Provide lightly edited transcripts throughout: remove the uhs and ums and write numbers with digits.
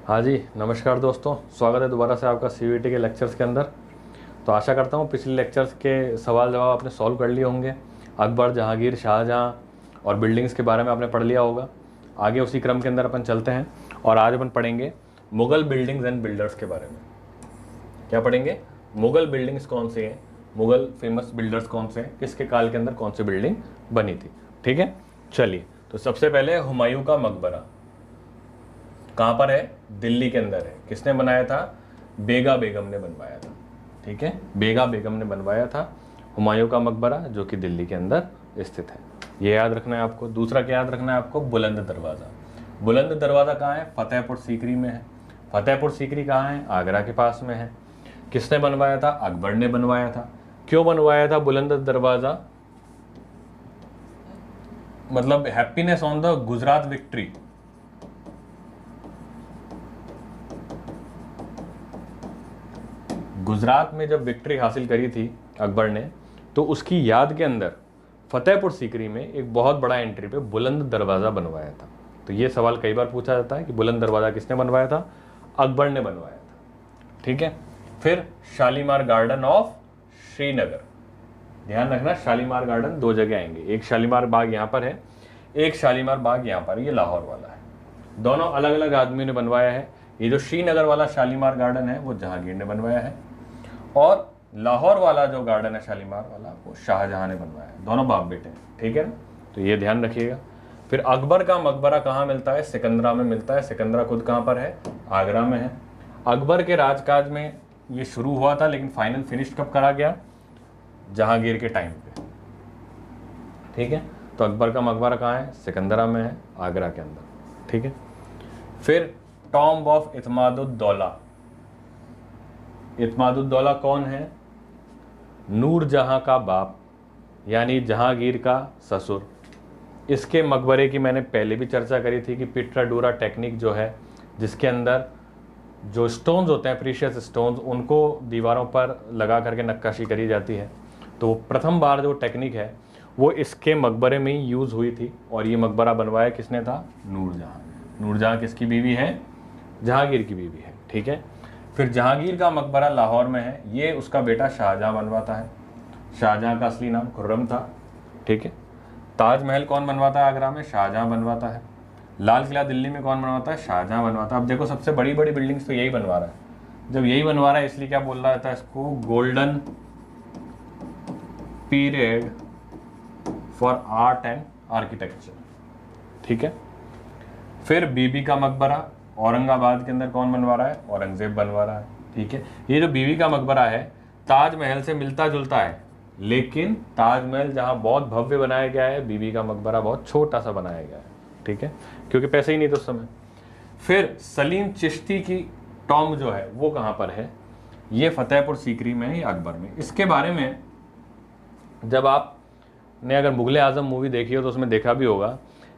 हाँ जी, नमस्कार दोस्तों। स्वागत है दोबारा से आपका सीवीटी के लेक्चर्स के अंदर। तो आशा करता हूँ पिछले लेक्चर्स के सवाल जवाब आपने सॉल्व कर लिए होंगे। अकबर, जहांगीर, शाहजहाँ और बिल्डिंग्स के बारे में आपने पढ़ लिया होगा। आगे उसी क्रम के अंदर अपन चलते हैं और आज अपन पढ़ेंगे मुग़ल बिल्डिंग्स एंड बिल्डर्स के बारे में। क्या पढ़ेंगे? मुग़ल बिल्डिंग्स कौन से हैं, मुग़ल फेमस बिल्डर्स कौन से हैं, किसके काल के अंदर कौन सी बिल्डिंग बनी थी। ठीक है, चलिए। तो सबसे पहले हुमायूं का मकबरा कहाँ पर है? दिल्ली के अंदर है। किसने बनाया था? बेगा बेगम ने बनवाया था। ठीक है, बेगा बेगम ने बनवाया था हुमायूं का मकबरा, जो कि दिल्ली के अंदर स्थित है। ये याद रखना है आपको। दूसरा क्या याद रखना है आपको? बुलंद दरवाज़ा। बुलंद दरवाज़ा कहाँ है? फतेहपुर सीकरी में है। फतेहपुर सीकरी कहाँ है? आगरा के पास में है। किसने बनवाया था? अकबर ने बनवाया था। क्यों बनवाया था बुलंद दरवाज़ा? मतलब happiness on the Gujarat victory. Gujarat में जब विक्ट्री हासिल करी थी अकबर ने, तो उसकी याद के अंदर फतेहपुर सीकरी में एक बहुत बड़ा एंट्री पे बुलंद दरवाज़ा बनवाया था। तो ये सवाल कई बार पूछा जाता है कि बुलंद दरवाज़ा किसने बनवाया था? अकबर ने बनवाया था। ठीक है। फिर शालीमार गार्डन ऑफ श्रीनगर। ध्यान रखना, शालीमार गार्डन दो जगह आएंगे। एक शालीमार बाग यहाँ पर है, एक शालीमार बाग यहाँ पर, ये लाहौर वाला है। दोनों अलग अलग आदमी ने बनवाया है। ये जो श्रीनगर वाला शालीमार गार्डन है वो जहांगीर ने बनवाया है, और लाहौर वाला जो गार्डन है शालीमार वाला, वो शाहजहां ने बनवाया है। दोनों बाप बेटे हैं। ठीक है ना, तो ये ध्यान रखिएगा। फिर अकबर का मकबरा कहाँ मिलता है? सिकंदरा में मिलता है। सिकंदरा खुद कहाँ पर है? आगरा में है। अकबर के राजकाज में ये शुरू हुआ था, लेकिन फाइनल फिनिश कब करा गया? जहांगीर के टाइम पे। ठीक है, तो अकबर का मकबरा कहाँ है? सिकंदरा में है, आगरा के अंदर। ठीक है। फिर टॉम्ब ऑफ इत्मादुद्दौला। इत्मादुद्दौला कौन है? नूरजहां का बाप, यानी जहांगीर का ससुर। इसके मकबरे की मैंने पहले भी चर्चा करी थी कि पिट्राडूरा टेक्निक जो है, जिसके अंदर जो स्टोन्स होते हैं, प्रीशियस स्टोन्स, उनको दीवारों पर लगा करके नक्काशी करी जाती है। तो प्रथम बार जो टेक्निक है वो इसके मकबरे में ही यूज़ हुई थी, और ये मकबरा बनवाया किसने था? नूरजहां। नूरजहां किसकी बीवी है? जहांगीर की बीवी है। ठीक है। फिर जहांगीर का मकबरा लाहौर में है, ये उसका बेटा शाहजहां बनवाता है। शाहजहां का असली नाम खुर्रम था। ठीक है। ताजमहल कौन बनवाता है आगरा में? शाहजहां बनवाता है। लाल किला दिल्ली में कौन बनवाता है? शाहजहां बनवाता है। अब देखो, सबसे बड़ी बड़ी बिल्डिंग्स तो यही बनवा रहा है। जब यही बनवा रहा है, इसलिए क्या बोल रहा था इसको? Golden period for art and architecture. ठीक है। फिर बीबी का मकबरा औरंगाबाद के अंदर कौन बनवा रहा है? औरंगजेब बनवा रहा है। ठीक है। ये जो बीबी का मकबरा है, ताजमहल से मिलता जुलता है, लेकिन ताजमहल जहां बहुत भव्य बनाया गया है, बीबी का मकबरा बहुत छोटा सा बनाया गया है। ठीक है, क्योंकि पैसे ही नहीं थे उस समय। फिर सलीम चिश्ती की टॉम्ब जो है वो कहां पर है? ये फतेहपुर सीकरी में है, अकबर में। इसके बारे में जब आपने अगर मुगल आजम मूवी देखी हो तो उसमें देखा भी होगा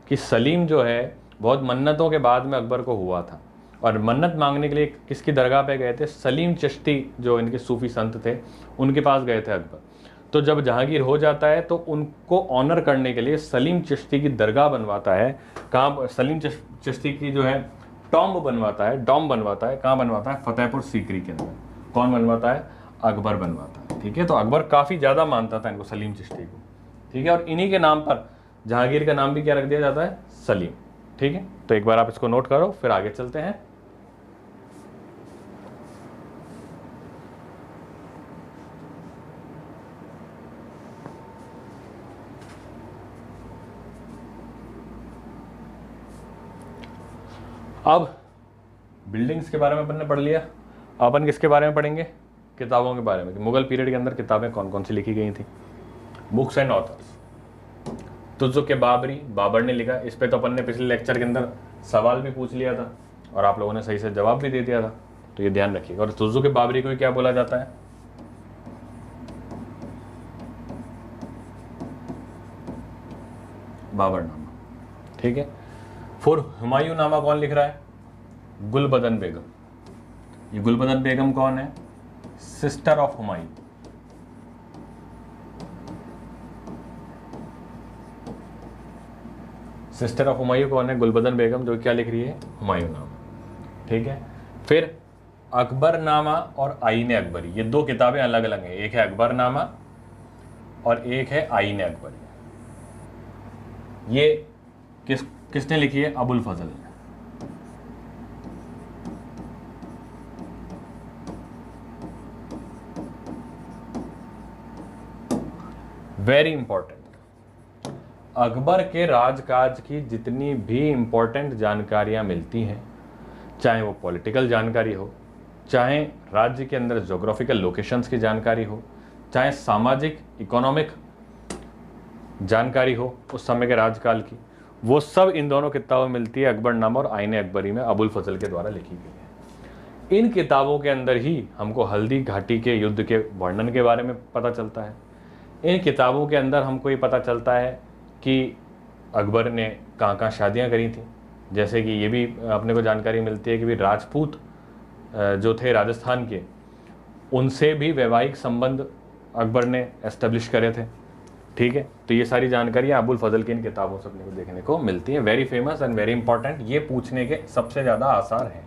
कि सलीम जो है बहुत मन्नतों के बाद में अकबर को हुआ था, और मन्नत मांगने के लिए किसकी दरगाह पे गए थे? सलीम चिश्ती, जो इनके सूफी संत थे, उनके पास गए थे अकबर। तो जब जहांगीर हो जाता है तो उनको ऑनर करने के लिए सलीम चिश्ती की दरगाह बनवाता है। कहाँ? सलीम चिश्ती की जो है टॉम्ब बनवाता है, डॉम बनवाता है। कहाँ बनवाता है? फतेहपुर सीकरी के अंदर। कौन बनवाता है? अकबर बनवाता है। ठीक है। तो अकबर काफ़ी ज़्यादा मानता था इनको, सलीम चिश्ती को। ठीक है। और इन्हीं के नाम पर जहांगीर का नाम भी क्या रख दिया जाता है? सलीम। ठीक है। तो एक बार आप इसको नोट करो, फिर आगे चलते हैं। अब बिल्डिंग्स के बारे में अपन ने पढ़ लिया। अपन किसके बारे में पढ़ेंगे? किताबों के बारे में। मुगल पीरियड के अंदर किताबें कौन कौन सी लिखी गई थी? Books and authors. Tuzuk Baburi, Babur ने लिखा। इस पे तो अपन ने पिछले लेक्चर के अंदर सवाल भी पूछ लिया था और आप लोगों ने सही से जवाब भी दे दिया था, तो ये ध्यान रखिएगा। और तुजुक बाबरी को क्या बोला जाता है? बाबरनामा। ठीक है। फिर हुमायूं नामा कौन लिख रहा है? गुलबदन बेगम। ये गुलबदन बेगम कौन है? Sister of Humayun. Sister of Humayun कौन है? गुलबदन बेगम, जो क्या लिख रही है? हुमायूं नामा। ठीक है। फिर अकबरनामा और आईन अकबरी, ये दो किताबें अलग अलग हैं, एक है अकबरनामा और एक है आईन अकबरी। ये किसने लिखी है? अबुल फजल ने। वेरी इंपॉर्टेंट, अकबर के राजकाज की जितनी भी इंपॉर्टेंट जानकारियां मिलती हैं, चाहे वो पॉलिटिकल जानकारी हो, चाहे राज्य के अंदर ज्योग्राफिकल लोकेशंस की जानकारी हो, चाहे सामाजिक इकोनॉमिक जानकारी हो उस समय के राजकाल की, वो सब इन दोनों किताबों में मिलती है, अकबरनामा और आईन अकबरी में अबुल फजल के द्वारा लिखी गई है। इन किताबों के अंदर ही हमको हल्दी घाटी के युद्ध के वर्णन के बारे में पता चलता है। इन किताबों के अंदर हमको ये पता चलता है कि अकबर ने कहाँ कहाँ शादियाँ करी थी, जैसे कि ये भी अपने को जानकारी मिलती है कि भी राजपूत जो थे राजस्थान के, उनसे भी वैवाहिक संबंध अकबर ने एस्टेब्लिश करे थे। ठीक है, तो ये सारी जानकारियाँ अबुल फजल की इन किताबों से अपने को देखने को मिलती हैं। Very famous and very important, ये पूछने के सबसे ज़्यादा आसार हैं।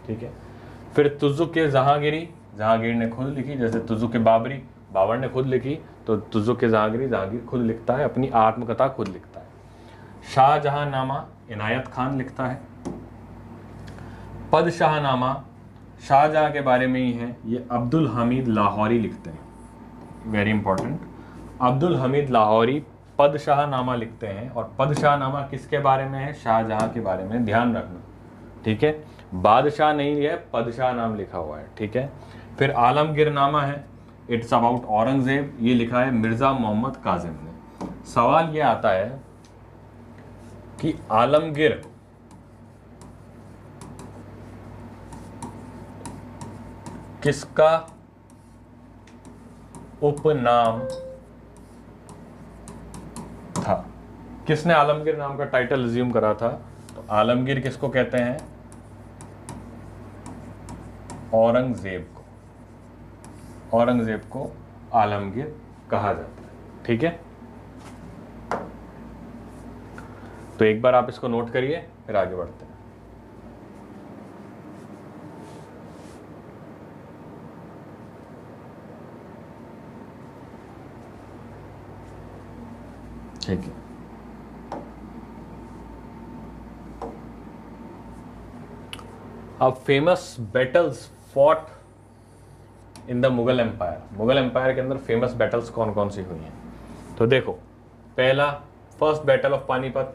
ठीक है, फिर तुजुक जहांगीरी, जहांगीर ने खुद लिखी, जैसे तुजुक बाबरी बाबर ने खुद लिखी, तो तुजुक जहांगीरी जहांगीर खुद लिखता है, अपनी आत्मकथा खुद लिखता है। शाहजहांनामा इनायत खान लिखता है। पदशाहनामा शाहजहां के बारे में ही है, ये अब्दुल हमीद लाहौरी लिखते हैं। वेरी इंपॉर्टेंट, अब्दुल हमीद लाहौरी पदशाहनामा लिखते हैं, और पदशाहनामा किसके बारे में है? शाहजहां के बारे में, ध्यान रखना। ठीक है, बादशाह नहीं है, पदशाह नाम लिखा हुआ है। ठीक है, फिर आलमगीरनामा है, इट्स अबाउट औरंगजेब, ये लिखा है मिर्जा मोहम्मद काजिम ने। सवाल ये आता है कि आलमगीर किसका उपनाम था? किसने आलमगीर नाम का टाइटल अज्यूम करा था? तो आलमगीर किसको कहते हैं? औरंगजेब को। औरंगजेब को आलमगीर कहा जाता है। ठीक है, तो एक बार आप इसको नोट करिए, फिर आगे बढ़ते हैं। ठीक है, अब famous battles fought in the Mughal empire. Mughal empire के अंदर फेमस बैटल्स कौन कौन सी हुई हैं? तो देखो, पहला फर्स्ट बैटल ऑफ पानीपत,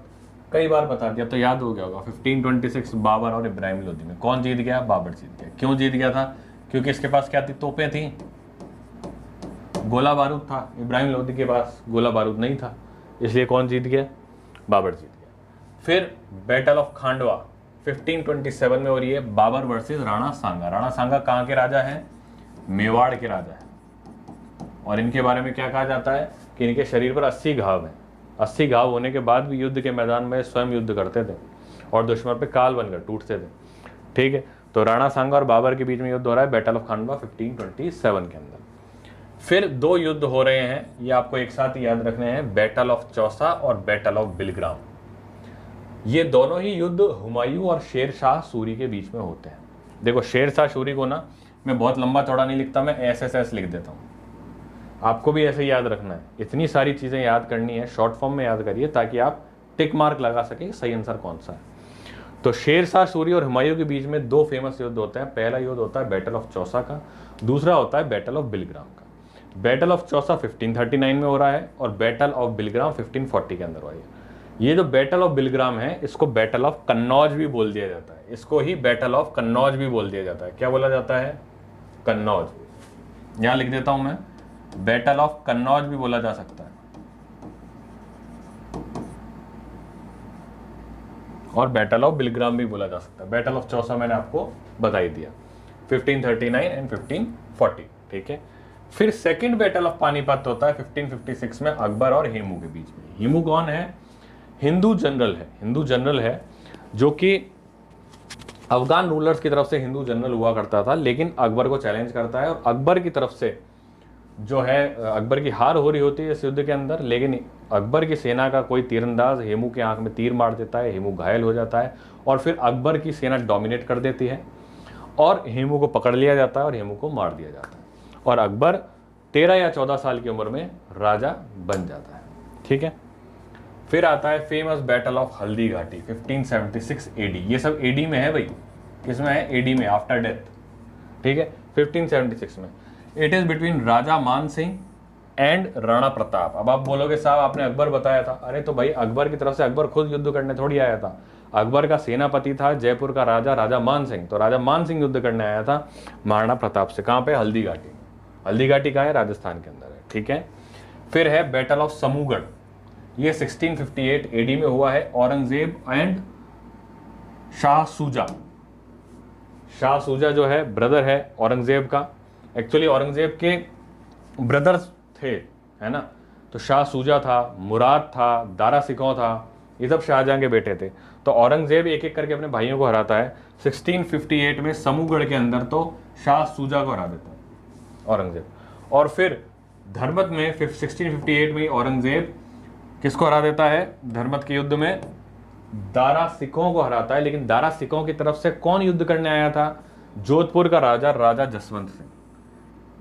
कई बार बता दिया तो याद हो गया होगा। 1526 बाबर और इब्राहिम लोदी में। कौन जीत गया? बाबर जीत गया। क्यों जीत गया था? क्योंकि इसके पास क्या थी? तोपें थी, गोला बारूद था। इब्राहिम लोदी के पास गोला बारूद नहीं था, इसलिए कौन जीत गया? बाबर जीत गया। फिर बैटल ऑफ खांडवा 1527 में हो रही है, बाबर वर्सेस राणा सांगा। राणा सांगा कहाँ के राजा हैं? मेवाड़ के राजा हैं। और इनके बारे में क्या कहा जाता है कि इनके शरीर पर 80 घाव हैं। 80 घाव होने के बाद भी युद्ध के मैदान में स्वयं युद्ध करते थे और दुश्मन पे काल बनकर टूटते थे। ठीक है, तो राणा सांगा और बाबर के बीच में युद्ध हो रहा है, बैटल ऑफ खांडवा 1527 के अंदर। फिर दो युद्ध हो रहे हैं, ये आपको एक साथ ही याद रखने हैं, बैटल ऑफ चौसा और बैटल ऑफ बिलग्राम। ये दोनों ही युद्ध हुमायूं और शेर शाह सूरी के बीच में होते हैं। देखो, शेर शाह सूरी को ना मैं बहुत लंबा चौड़ा नहीं लिखता, मैं SSS लिख देता हूँ। आपको भी ऐसे याद रखना है, इतनी सारी चीज़ें याद करनी है, शॉर्ट फॉर्म में याद करिए ताकि आप टिक मार्क लगा सके सही आंसर कौन सा है। तो शेर शाह सूरी और हुमायूं के बीच में दो फेमस युद्ध होते हैं। पहला युद्ध होता है बैटल ऑफ चौसा का, दूसरा होता है बैटल ऑफ बिलग्राम का। बैटल ऑफ चौसा 1539 में हो रहा है और बैटल ऑफ बिलग्राम 1540 के अंदर हुआ है। ये जो बैटल ऑफ बिलग्राम है, इसको बैटल ऑफ कन्नौज भी बोल दिया जाता है। इसको ही बैटल ऑफ कन्नौज भी बोल दिया जाता है। क्या बोला जाता है? कन्नौज। यहां लिख देता हूं मैं, बैटल ऑफ कन्नौज भी बोला जा सकता है और बैटल ऑफ बिलग्राम भी बोला जा सकता है। बैटल ऑफ चौसा मैंने आपको बता ही दिया, 1539 एंड 1540। ठीक है, फिर सेकंड बैटल ऑफ पानीपत होता है 1556 में अकबर और हेमू के बीच में। हेमू कौन है? हिंदू जनरल है। हिंदू जनरल है जो कि अफगान रूलर्स की तरफ से हिंदू जनरल हुआ करता था, लेकिन अकबर को चैलेंज करता है और अकबर की तरफ से जो है अकबर की हार हो रही होती है इस युद्ध के अंदर, लेकिन अकबर की सेना का कोई तीरंदाज हेमू के आंख में तीर मार देता है, हेमू घायल हो जाता है और फिर अकबर की सेना डोमिनेट कर देती है और हेमू को पकड़ लिया जाता है और हेमू को मार दिया जाता है और अकबर 13 या 14 साल की उम्र में राजा बन जाता है। ठीक है, फिर आता है famous battle of Haldi Ghati 1576 AD. ये सब एडी में है भाई, किसमें है? एडी में, आफ्टर डेथ। ठीक है, 1576 में। इट इज बिटवीन राजा मान सिंह एंड राणा प्रताप। अब आप बोलोगे साहब आपने अकबर बताया था, अरे तो भाई अकबर की तरफ से अकबर खुद युद्ध करने थोड़ी आया था, अकबर का सेनापति था जयपुर का राजा, राजा मान सिंह। तो राजा मान सिंह युद्ध करने आया था महाराणा प्रताप से। कहाँ पे? हल्दी घाटी। हल्दी घाटी कहाँ है? राजस्थान के अंदर है। ठीक है, फिर है बैटल ऑफ समूगढ़। ये 1658 एडी में हुआ है। औरंगजेब एंड शाह सूजा। शाह सूजा जो है ब्रदर है औरंगजेब का, एक्चुअली औरंगजेब के ब्रदर्स थे, है ना। तो शाह सूजा था, मुराद था, दारा सिकों था, ये सब शाहजहां के बेटे थे। तो औरंगजेब एक एक करके अपने भाइयों को हराता है। 1658 में समूगढ़ के अंदर तो शाह सूजा को हरा देता है औरंगजेब। और फिर धर्मत में 1658 में औरंगजेब किसको हरा देता है? धर्मत के युद्ध में दारा सिकों को हराता है। लेकिन दारा सिकों की तरफ से कौन युद्ध करने आया था? जोधपुर का राजा, राजा जसवंत सिंह।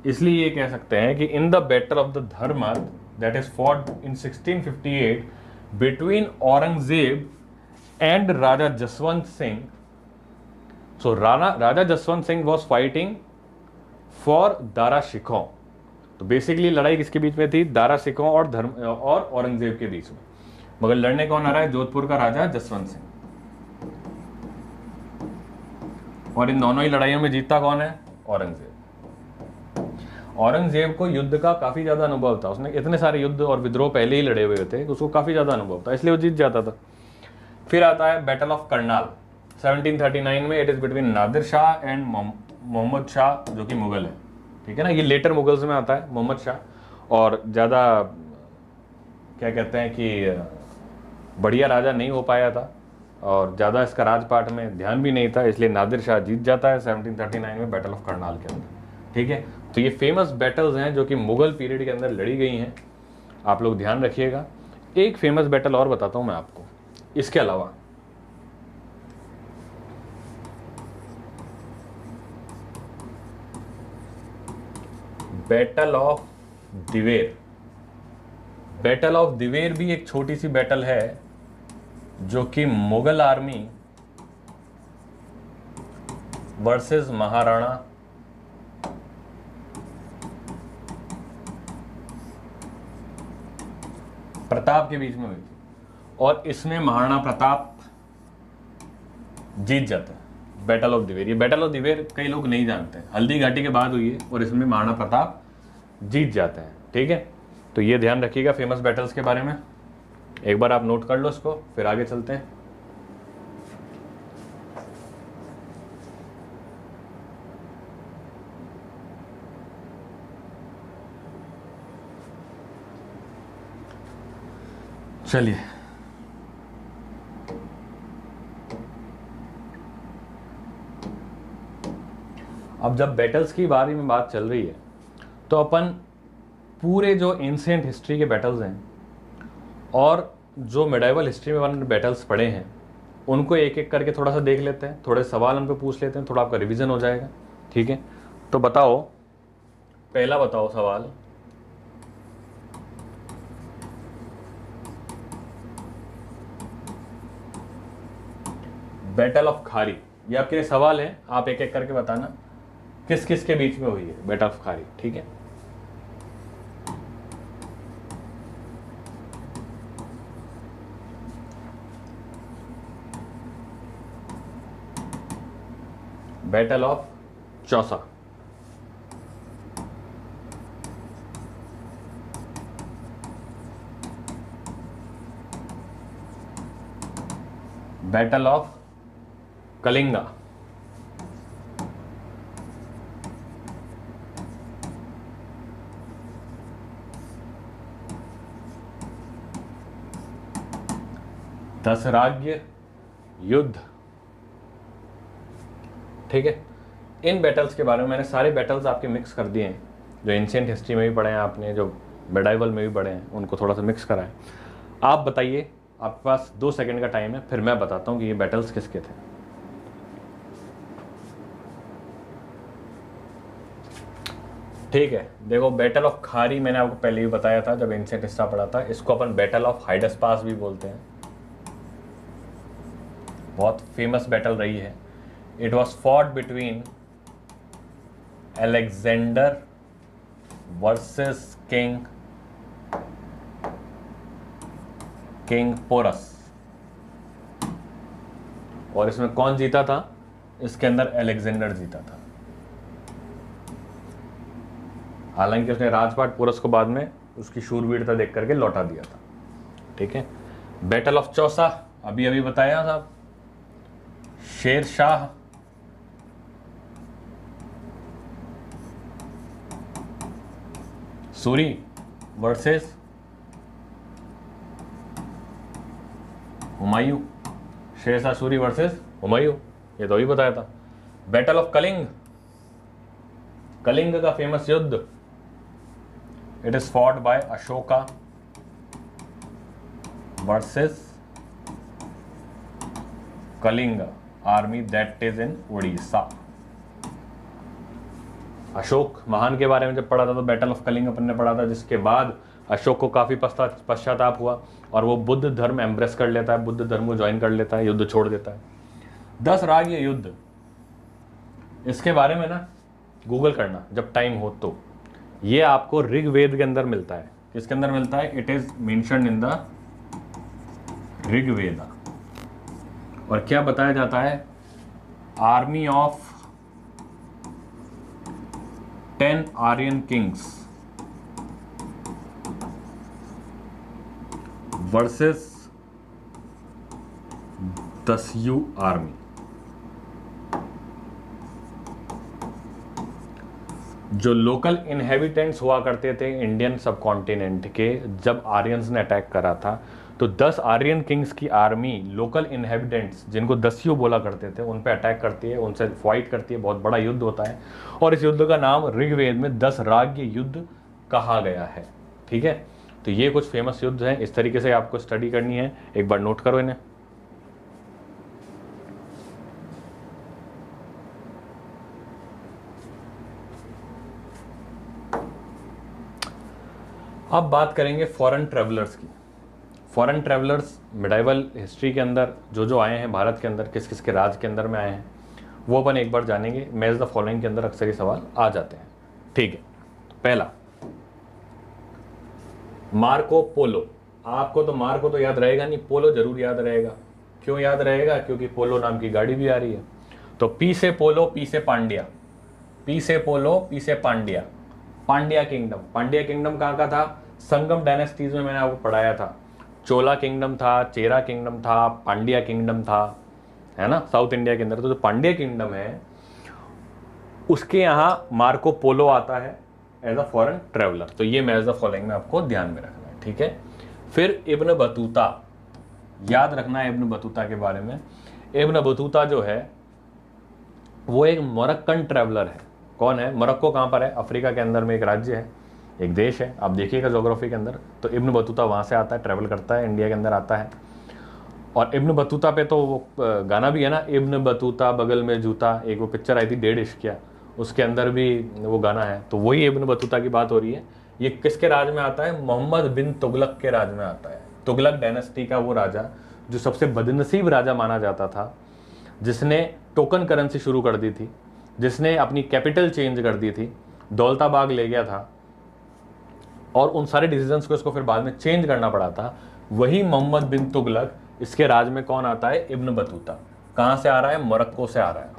इसलिए ये कह सकते हैं कि in the battle of the Dharmat that is fought in 1658 between Aurangzeb and Raja Jaswant Singh. So Raja Jaswant Singh was fighting for Dara Shikoh. तो बेसिकली लड़ाई किसके बीच में थी? दारा सिकों और औरंगजेब के बीच में। मगर लड़ने कौन आ रहा है? जोधपुर का राजा जसवंत सिंह। और इन दोनों ही लड़ाइयों में जीतता कौन है? औरंगजेब। औरंगजेब को युद्ध का काफी ज्यादा अनुभव था, उसने इतने सारे युद्ध और विद्रोह पहले ही लड़े हुए थे, उसको काफी ज्यादा अनुभव था, इसलिए वो जीत जाता था। फिर आता है बैटल ऑफ करनाल 1739 में। It is between Nadir Shah and Mohammad Shah जो कि मुगल है। ठीक है ना, ये लेटर मुगल्स में आता है मोहम्मद शाह, और ज़्यादा क्या कहते हैं कि बढ़िया राजा नहीं हो पाया था और ज़्यादा इसका राजपाट में ध्यान भी नहीं था, इसलिए नादिर शाह जीत जाता है 1739 में बैटल ऑफ करनाल के अंदर। ठीक है, तो ये फेमस बैटल्स हैं जो कि मुगल पीरियड के अंदर लड़ी गई हैं, आप लोग ध्यान रखिएगा। एक फेमस बैटल और बताता हूँ मैं आपको इसके अलावा। Battle of Dewair. Battle of Dewair भी एक छोटी सी बैटल है जो कि मुगल आर्मी वर्सेस महाराणा प्रताप के बीच में हुई थी और इसमें महाराणा प्रताप जीत जाता है। बैटल ऑफ दिवेर, ये बैटल ऑफ दिवेर कई लोग नहीं जानते, हल्दी घाटी के बाद हुई है और इसमें महाराणा प्रताप जीत जाते हैं। ठीक है, तो ये ध्यान रखिएगा फेमस बैटल्स के बारे में, एक बार आप नोट कर लो इसको, फिर आगे चलते हैं। चलिए, अब जब बैटल्स की बारे में बात चल रही है तो अपन पूरे जो एंशिएंट हिस्ट्री के बैटल्स हैं और जो मिडाइवल हिस्ट्री में अपन बैटल्स पढ़े हैं उनको एक एक करके थोड़ा सा देख लेते हैं, थोड़े सवाल उन पे पूछ लेते हैं, थोड़ा आपका रिवीजन हो जाएगा। ठीक है, तो बताओ, पहला बताओ सवाल, बैटल ऑफ खारी। ये आपके लिए सवाल है, आप एक एक करके बताना किस किस के बीच में हुई है बैटल ऑफ खारी। ठीक है, battle of Chausa, battle of Kalinga, दसराज्य युद्ध। ठीक है, इन बैटल्स के बारे में मैंने सारे बैटल्स आपके मिक्स कर दिए हैं, जो एंशियंट हिस्ट्री में भी पढ़े हैं आपने, जो मेडाइवल में भी पढ़े हैं, उनको थोड़ा सा मिक्स करा है। आप बताइए, आपके पास 2 सेकंड का टाइम है, फिर मैं बताता हूँ कि ये बैटल्स किसके थे। ठीक है, देखो बैटल ऑफ खारी मैंने आपको पहले ही बताया था जब एंशियंट हिस्ट्री पढ़ा था, इसको अपन बैटल ऑफ हाइडस्पास भी बोलते हैं। बहुत फेमस बैटल रही है। It was fought between Alexander versus king Porus. और इसमें कौन जीता था? इसके अंदर अलेक्जेंडर जीता था। हालांकि उसने राजपाट पोरस को बाद में उसकी शूरवीरता देख करके लौटा दिया था। ठीक है, बैटल ऑफ चौसा अभी अभी बताया साहब। शेर शाह सूरी वर्सेस हुमायूं। शेर शाह सूरी वर्सेस हुमायूं, ये तो अभी बताया था। बैटल ऑफ कलिंग, कलिंग का फेमस युद्ध। It is fought by Ashoka versus Kalinga army that is in Orissa. Ashok महान के बारे में जब पढ़ा था तो बैटल ऑफ कलिंग अपन ने पढ़ा था, जिसके बाद अशोक को काफी पश्चाताप हुआ और वो बुद्ध धर्म एम्ब्रेस कर लेता है, बुद्ध धर्म को ज्वाइन कर लेता है, युद्ध छोड़ देता है। 10 राग ये युद्ध, इसके बारे में ना गूगल करना जब टाइम हो तो। ये आपको ऋग्वेद के अंदर मिलता है। किसके अंदर मिलता है? It is mentioned in the Rigveda. और क्या बताया जाता है? Army of 10 Aryan kings versus Dasyu army. जो लोकल इनहेबिटेंट्स हुआ करते थे इंडियन सब कॉन्टिनेंट के, जब आर्यंस ने अटैक करा था तो 10 आर्यन किंग्स की आर्मी लोकल इनहेबिटेंट्स जिनको दस्यू बोला करते थे उन पे अटैक करती है, उनसे फाइट करती है। बहुत बड़ा युद्ध होता है और इस युद्ध का नाम ऋग्वेद में 10 राज्य युद्ध कहा गया है। ठीक है, तो ये कुछ फेमस युद्ध हैं, इस तरीके से आपको स्टडी करनी है। एक बार नोट करो इन्हें। अब बात करेंगे फॉरेन ट्रैवलर्स की। फॉरेन ट्रैवलर्स मिडाइवल हिस्ट्री के अंदर जो जो आए हैं भारत के अंदर, किस किस के राज के अंदर में आए हैं, वो अपन एक बार जानेंगे। मैच द फॉलोइंग के अंदर अक्सर ही सवाल आ जाते हैं। ठीक है, पहला मार्को पोलो। आपको तो मार्को तो याद रहेगा नहीं, पोलो जरूर याद रहेगा। क्यों याद रहेगा? क्योंकि पोलो नाम की गाड़ी भी आ रही है। तो पी से पोलो, पी से पांड्या, पी से पोलो, पी से पांड्या। पांड्या किंगडम, पांड्या किंगडम कहाँ का था? संगम डायनेस्टीज में मैंने आपको पढ़ाया था। चोला किंगडम था, चेरा किंगडम था, पांड्या किंगडम था, है ना, साउथ इंडिया के अंदर। तो जो पांड्या किंगडम है उसके यहाँ मार्को पोलो आता है एज अ फॉरेन ट्रेवलर। तो ये मैच द फॉलोइंग में आपको ध्यान में रखना है। ठीक है, फिर इब्न बतूता, याद रखना है इब्न बतूता के बारे में। इब्न बतूता जो है वो एक मोरक्कन ट्रेवलर है। कौन है? मोरक्को कहाँ पर है? अफ्रीका के अंदर में एक राज्य है, एक देश है। आप देखिएगा ज्योग्राफी के अंदर, तो इब्न बतूता वहाँ से आता है, ट्रैवल करता है, इंडिया के अंदर आता है। और इब्न बतूता पे तो वो गाना भी है ना, इब्न बतूता बगल में जूता, एक वो पिक्चर आई थी 1.5 इश्किया, उसके अंदर भी वो गाना है। तो वही इब्न बतूता की बात हो रही है। ये किसके राज में आता है? मोहम्मद बिन तुगलक के राज में आता है। तुगलक डायनेस्टी का वो राजा जो सबसे बदनसीब राजा माना जाता था, जिसने टोकन करेंसी शुरू कर दी थी, जिसने अपनी कैपिटल चेंज कर दी थी, दौलताबाग ले गया था और उन सारे डिसीजंस को इसको फिर बाद में चेंज करना पड़ा था। वही मोहम्मद बिन तुगलक, इसके राज में कौन आता है? Ibn Battuta. कहां से आ रहा है? मोरक्को से आ रहा है।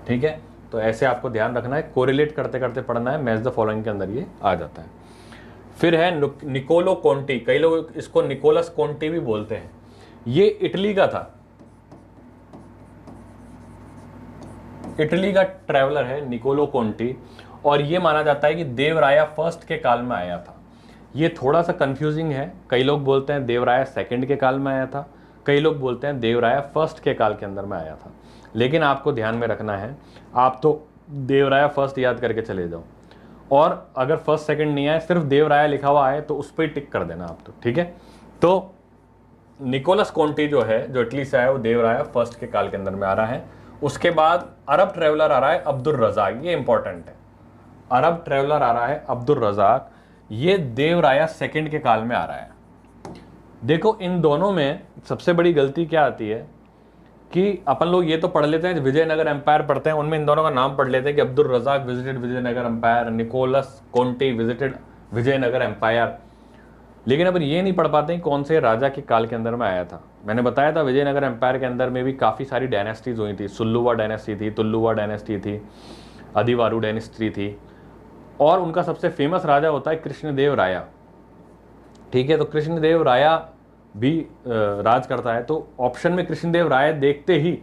ठीक है, तो ऐसे आपको ध्यान रखना है, कोरिलेट करते करते पढ़ना है। मैच द फॉलोइंग के अंदर ये आ जाता है। फिर है निकोलो कोंटी, कई लोग इसको निकोलस कोंटी भी बोलते हैं। ये इटली का था, इटली का ट्रैवलर है निकोलो कोंटी। और ये माना जाता है कि देवराया फर्स्ट के काल में आया था। ये थोड़ा सा कंफ्यूजिंग है, कई लोग बोलते हैं देवराया सेकंड के काल में आया था, कई लोग बोलते हैं देवराया फर्स्ट के काल के अंदर में आया था। लेकिन आपको ध्यान में रखना है, आप तो देवराया फर्स्ट याद करके चले जाओ, और अगर फर्स्ट सेकंड नहीं आए, सिर्फ देवराया लिखा हुआ आए तो उस पर टिक कर देना आप, तो ठीक है। तो निकोलस कॉन्टी जो है, जो इटली से आया, वो देवराया फर्स्ट के काल के अंदर में आ रहा है। उसके बाद अरब ट्रेवलर आ रहा है अब्दुल रज़ाक, ये इंपॉर्टेंट है। अरब ट्रेवलर आ रहा है अब्दुल रज़ाक, ये देवराया सेकंड के काल में आ रहा है। देखो इन दोनों में सबसे बड़ी गलती क्या आती है कि अपन लोग ये तो पढ़ लेते हैं, विजयनगर एम्पायर पढ़ते हैं, उनमें इन दोनों का नाम पढ़ लेते हैं कि Abdul Razzaq visited Vijayanagara empire, Nicholas Conti visited Vijayanagara empire, लेकिन अपन ये नहीं पढ़ पाते हैं कौन से राजा के काल के अंदर में आया था। मैंने बताया था विजयनगर एम्पायर के अंदर में भी काफ़ी सारी डायनेस्टीज हुई थी। सुल्लुवा डायनेस्टी थी, तुल्लुवा डायनेस्टी थी, अधिवारू डायनेस्टी थी, और उनका सबसे फेमस राजा होता है कृष्णदेव राया, ठीक है। तो कृष्णदेव राया भी राज करता है, तो ऑप्शन में कृष्णदेव राय देखते ही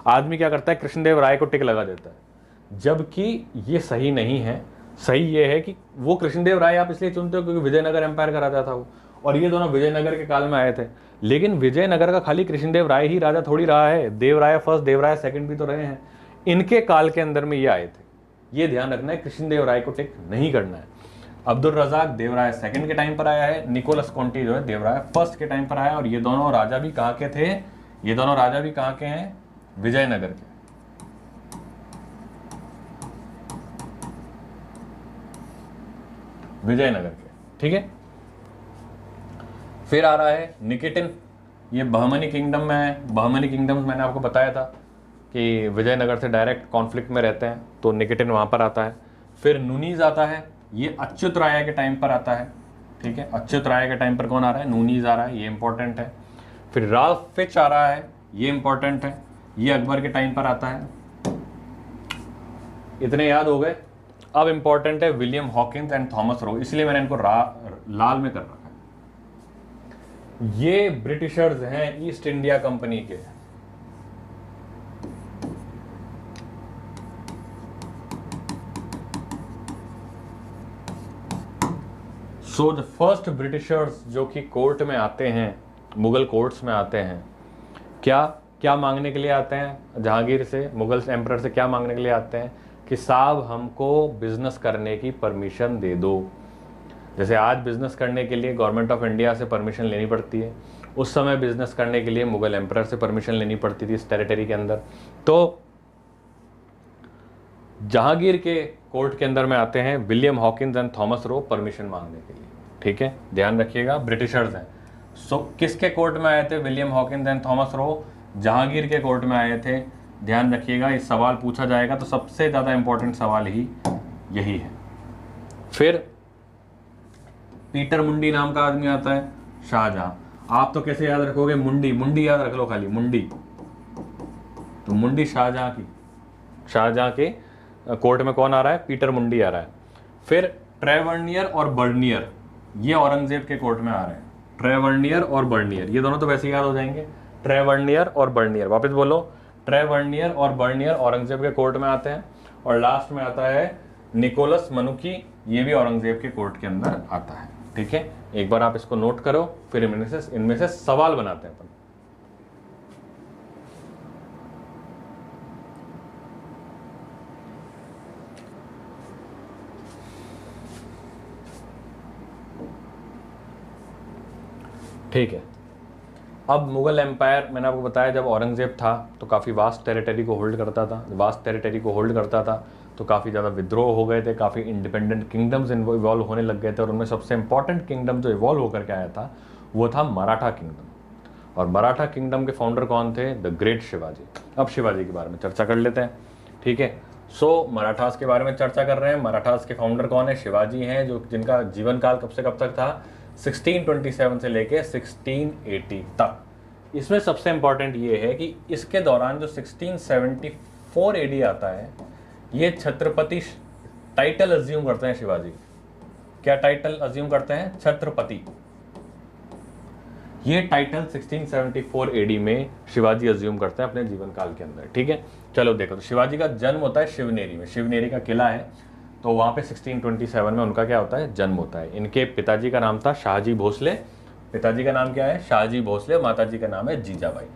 आदमी क्या करता है, कृष्णदेव राय को टिक लगा देता है, जबकि ये सही नहीं है। सही ये है कि वो कृष्णदेव राय आप इसलिए चुनते हो क्योंकि विजयनगर एम्पायर का राजा था वो, और ये दोनों विजयनगर के काल में आए थे। लेकिन विजयनगर का खाली कृष्णदेव राय ही राजा थोड़ी रहा है, देवराय फर्स्ट देवराय सेकंड भी तो रहे हैं, इनके काल के अंदर में ये आए थे। ये ध्यान रखना है, कृष्णदेव राय को टिक नहीं करना है। अब्दुल रज़ाक देवराय सेकंड के टाइम पर आया है, निकोलस कॉन्टी जो है देवराय फर्स्ट के टाइम पर आया, और ये दोनों राजा भी कहाँ के थे, ये दोनों राजा भी कहाँ के हैं, विजयनगर के। विजयनगर के, ठीक है। फिर आ रहा है निकेटिन, ये बहमनी किंगडम में है। बहमनी किंगडम मैंने आपको बताया था कि विजयनगर से डायरेक्ट कॉन्फ्लिक्ट में रहते हैं, तो निकेटिन वहां पर आता है। फिर नूनीज आता है, ये अच्युत राय के टाइम पर आता है, ठीक है। अच्युत राय के टाइम पर कौन आ रहा है, नूनीज आ रहा है, ये इंपॉर्टेंट है। फिर राल्फ फिच आ रहा है, ये इंपॉर्टेंट है, ये अकबर के टाइम पर आता है। इतने याद हो गए। अब इंपॉर्टेंट है William Hawkins and Thomas Roe, इसलिए मैंने इनको लाल में कर रखा है। ये ब्रिटिशर्स हैं ईस्ट इंडिया कंपनी के। सो द फर्स्ट ब्रिटिशर्स जो कि कोर्ट में आते हैं, मुगल कोर्ट्स में आते हैं, क्या क्या मांगने के लिए आते हैं, जहांगीर से, मुगल एम्परर से क्या मांगने के लिए आते हैं कि साहब हमको बिजनेस करने की परमिशन दे दो। जैसे आज बिजनेस करने के लिए गवर्नमेंट ऑफ इंडिया से परमिशन लेनी पड़ती है, उस समय बिजनेस करने के लिए मुगल एम्परर से परमिशन लेनी पड़ती थी इस टेरिटरी के अंदर। तो जहांगीर के कोर्ट के अंदर में आते हैं William Hawkins and Thomas Roe permission मांगने के लिए, ठीक है, ध्यान रखिएगा, ब्रिटिशर्स हैं। सो किसके कोर्ट में आए थे William Hawkins and Thomas Roe, Jahangir के कोर्ट में आए थे। ध्यान रखिएगा, इस सवाल पूछा जाएगा तो सबसे ज्यादा इंपॉर्टेंट सवाल ही यही है। फिर पीटर मुंडी नाम का आदमी आता है, शाहजहां। आप तो कैसे याद रखोगे, मुंडी, मुंडी याद रख लो खाली, मुंडी। तो मुंडी शाहजहां की, शाहजहां के कोर्ट में कौन आ रहा है, पीटर मुंडी आ रहा है। फिर ट्रेवर्नियर और बर्नियर, ये औरंगजेब के कोर्ट में आ रहे हैं। ट्रेवर्नियर और बर्नियर, ये दोनों तो वैसे याद हो जाएंगे, ट्रेवर्नियर और बर्नियर। वापस बोलो, ट्रेवर्नियर और बर्नियर औरंगजेब के कोर्ट में आते हैं। और लास्ट में आता है निकोलस मनुकी, ये भी औरंगजेब के कोर्ट के अंदर आता है, ठीक है। एक बार आप इसको नोट करो, फिर इनमें से सवाल बनाते हैं अपन। ठीक है। अब मुगल एम्पायर, मैंने आपको बताया जब औरंगजेब था तो काफ़ी वास्ट टेरिटरी को होल्ड करता था। वास्ट टेरिटरी को होल्ड करता था तो काफ़ी ज़्यादा विद्रोह हो गए थे, काफ़ी इंडिपेंडेंट किंगडम्स इवॉल्व होने लग गए थे, और उनमें सबसे इंपॉर्टेंट किंगडम जो इवॉल्व होकर के आया था वो था मराठा किंगडम। और मराठा किंगडम के फाउंडर कौन थे, द ग्रेट शिवाजी। अब शिवाजी के बारे में चर्चा कर लेते हैं, ठीक है। सो मराठास के बारे में चर्चा कर रहे हैं। मराठास के फाउंडर कौन है, शिवाजी हैं, जो जिनका जीवन काल कब से कब तक था, 1627 से लेके 1680 तक। इसमें सबसे इंपॉर्टेंट ये है कि इसके दौरान जो 1674 एडी आता है, ये छत्रपति टाइटल अज्यूम करते हैं शिवाजी। क्या टाइटल अज्यूम करते हैं, छत्रपति। ये टाइटल 1674 एडी में शिवाजी अज्यूम करते हैं अपने जीवन काल के अंदर, ठीक है। चलो देखो, तो शिवाजी का जन्म होता है शिवनेरी में, शिवनेरी का किला है, तो वहाँ पे 1627 में उनका क्या होता है, जन्म होता है। इनके पिताजी का नाम था शाहजी भोसले। पिताजी का नाम क्या है, शाहजी भोसले। माताजी का नाम है जीजाबाई।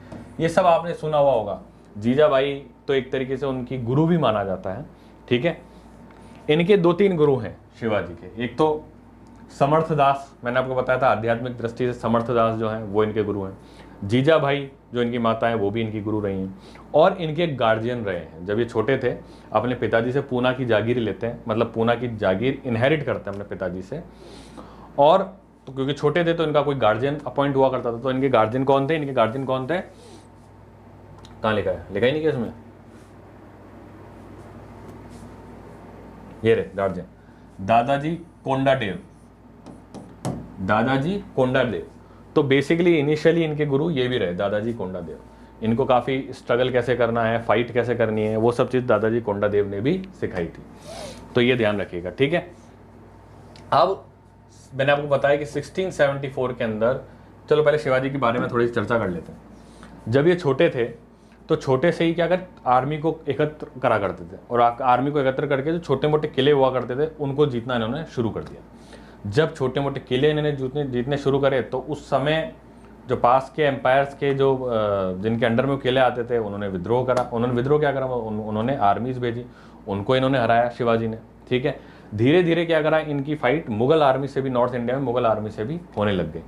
ये सब आपने सुना हुआ होगा। जीजाबाई तो एक तरीके से उनकी गुरु भी माना जाता है, ठीक है। इनके 2-3 गुरु हैं शिवाजी के। एक तो समर्थ दास, मैंने आपको बताया था आध्यात्मिक दृष्टि से समर्थ दास जो हैं वो इनके गुरु हैं। जीजा भाई जो इनकी माता है वो भी इनकी गुरु रही हैं, और इनके गार्जियन रहे हैं। जब ये छोटे थे अपने पिताजी से पूना की जागीर लेते हैं, मतलब पूना की जागीर इनहेरिट करते हैं अपने पिताजी से, और तो क्योंकि छोटे थे तो इनका कोई गार्जियन अपॉइंट हुआ करता था। तो इनके गार्जियन कौन थे? इनके गार्जियन कौन थे? कहाँ लिखा है? लिखा ही नहीं क्या इसमें? ये रहे गार्जियन, दादाजी कोंडादेव, दादाजी कोंडादेव। तो बेसिकली इनिशियली इनके गुरु ये भी रहे, दादाजी कोंडादेव। इनको काफ़ी स्ट्रगल कैसे करना है, फाइट कैसे करनी है, वो सब चीज़ दादाजी कोंडादेव ने भी सिखाई थी। तो ये ध्यान रखिएगा, ठीक है। अब मैंने आपको बताया कि 1674 के अंदर, चलो पहले शिवाजी के बारे में थोड़ी चर्चा कर लेते हैं। जब ये छोटे थे तो छोटे से ही क्या कर आर्मी को एकत्र करा करते थे, और आर्मी को एकत्र करके जो छोटे मोटे किले हुआ करते थे उनको जीतना इन्होंने शुरू कर दिया। जब छोटे मोटे किले इन्होंने जीतने शुरू करे तो उस समय जो पास के एम्पायर्स के जो जिनके अंडर में किले आते थे उन्होंने विद्रोह करा। उन्होंने विद्रोह क्या करा? उन्होंने आर्मीज भेजी, उनको इन्होंने हराया शिवाजी ने, ठीक है। धीरे धीरे क्या करा, इनकी फाइट मुगल आर्मी से भी, नॉर्थ इंडिया में मुगल आर्मी से भी होने लग गई।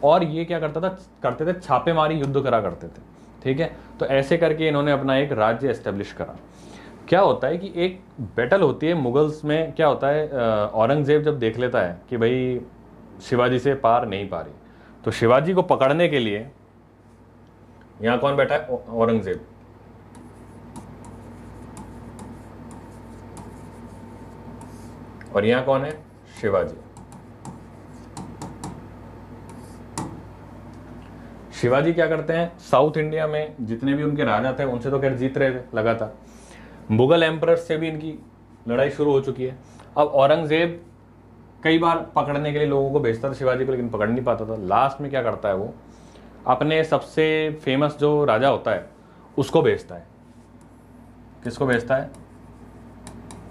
और ये क्या करते थे छापेमारी युद्ध करा करते थे, ठीक है। तो ऐसे करके इन्होंने अपना एक राज्य एस्टेब्लिश करा। क्या होता है कि एक बैटल होती है मुगल्स में, क्या होता है, औरंगजेब जब देख लेता है कि भाई शिवाजी से पार नहीं पा रही, तो शिवाजी को पकड़ने के लिए यहां कौन बैठा है? औरंगजेब। और यहां कौन है? शिवाजी। शिवाजी क्या करते हैं, साउथ इंडिया में जितने भी उनके राजा थे उनसे तो खैर जीत रहे थे लगातार, मुगल एम्परर्स से भी इनकी लड़ाई शुरू हो चुकी है। अब औरंगजेब कई बार पकड़ने के लिए लोगों को भेजता था शिवाजी को, लेकिन पकड़ नहीं पाता था। लास्ट में क्या करता है वो, अपने सबसे फेमस जो राजा होता है उसको भेजता है। किसको भेजता है?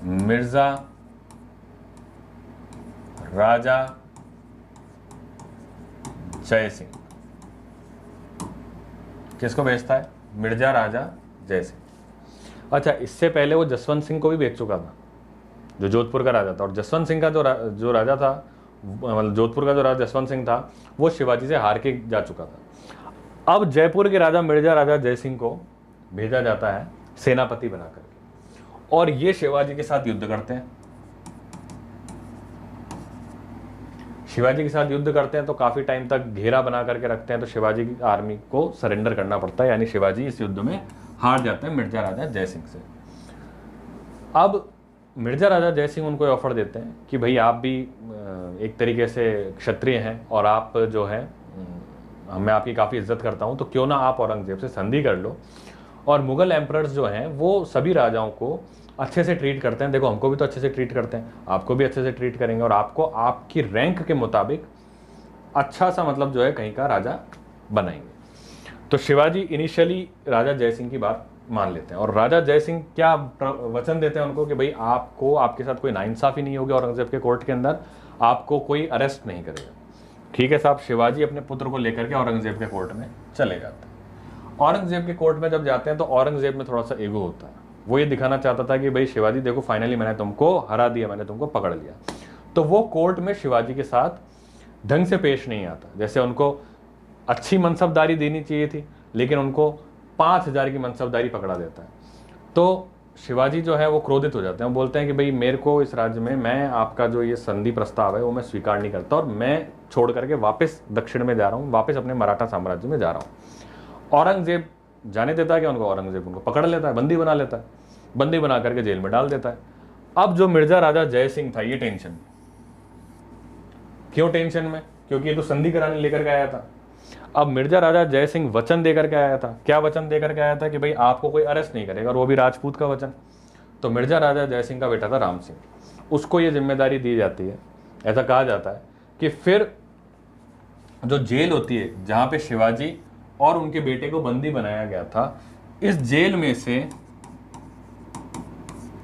मिर्जा राजा जय सिंह। किसको भेजता है? मिर्जा राजा जय सिंह। अच्छा, इससे पहले वो जसवंत सिंह को भी भेज चुका था, जो जोधपुर का राजा था। और जसवंत सिंह का जो राजा था, मतलब जोधपुर का जो राजा जसवंत सिंह था, वो शिवाजी से हार के जा चुका था। अब जयपुर के राजा मिर्जा राजा जय सिंह को भेजा जाता है सेनापति बना करके, और ये शिवाजी के साथ युद्ध करते हैं। शिवाजी के साथ युद्ध करते हैं तो काफी टाइम तक घेरा बना करके रखते हैं, तो शिवाजी की आर्मी को सरेंडर करना पड़ता है, यानी शिवाजी इस युद्ध में हार जाते हैं मिर्जा राजा जय सिंह से। अब मिर्जा राजा जय सिंह उनको ऑफर देते हैं कि भाई आप भी एक तरीके से क्षत्रिय हैं, और आप जो है मैं आपकी काफ़ी इज्जत करता हूं, तो क्यों ना आप औरंगजेब से संधि कर लो। और मुगल एम्परर्स जो हैं वो सभी राजाओं को अच्छे से ट्रीट करते हैं। देखो, हमको भी तो अच्छे से ट्रीट करते हैं, आपको भी अच्छे से ट्रीट करेंगे, और आपको आपकी रैंक के मुताबिक अच्छा सा मतलब जो है कहीं का राजा बनाएंगे। तो शिवाजी इनिशियली राजा जय सिंह की बात मान लेते हैं, और राजा जय सिंह क्या वचन देते हैं उनको कि भाई आपको, आपके साथ कोई नाइंसाफी नहीं होगी औरंगजेब के कोर्ट के अंदर, आपको कोई अरेस्ट नहीं करेगा। ठीक है साहब। शिवाजी अपने पुत्र को लेकर के औरंगजेब के कोर्ट में चले जाते हैं। औरंगजेब के कोर्ट में जब जाते हैं तो औरंगजेब में थोड़ा सा ईगो होता है। वो ये दिखाना चाहता था कि भाई शिवाजी देखो, फाइनली मैंने तुमको हरा दिया, मैंने तुमको पकड़ लिया। तो वो कोर्ट में शिवाजी के साथ ढंग से पेश नहीं आता। जैसे उनको अच्छी मनसबदारी देनी चाहिए थी, लेकिन उनको 5000 की मनसबदारी पकड़ा देता है। तो शिवाजी जो है वो क्रोधित हो जाते हैं, वो बोलते हैं कि भाई मेरे को इस राज्य में, मैं आपका जो ये संधि प्रस्ताव है वो मैं स्वीकार नहीं करता, और मैं छोड़ करके वापस दक्षिण में जा रहा हूँ, वापस अपने मराठा साम्राज्य में जा रहा हूँ। औरंगजेब जाने देता है कि उनको, औरंगजेब उनको पकड़ लेता है, बंदी बना लेता है, बंदी बना करके जेल में डाल देता है। अब जो मिर्जा राजा जय सिंह था ये टेंशन में। क्यों टेंशन में? क्योंकि ये तो संधि कराने लेकर के आया था। अब मिर्जा राजा जय सिंह वचन देकर के आया था। क्या वचन देकर के आया था? कि भाई आपको कोई अरेस्ट नहीं करेगा, और वो भी राजपूत का वचन। तो मिर्जा राजा जय सिंह का बेटा था राम सिंह, उसको ये जिम्मेदारी दी जाती है। ऐसा कहा जाता है कि फिर जो जेल होती है जहां पे शिवाजी और उनके बेटे को बंदी बनाया गया था, इस जेल में से,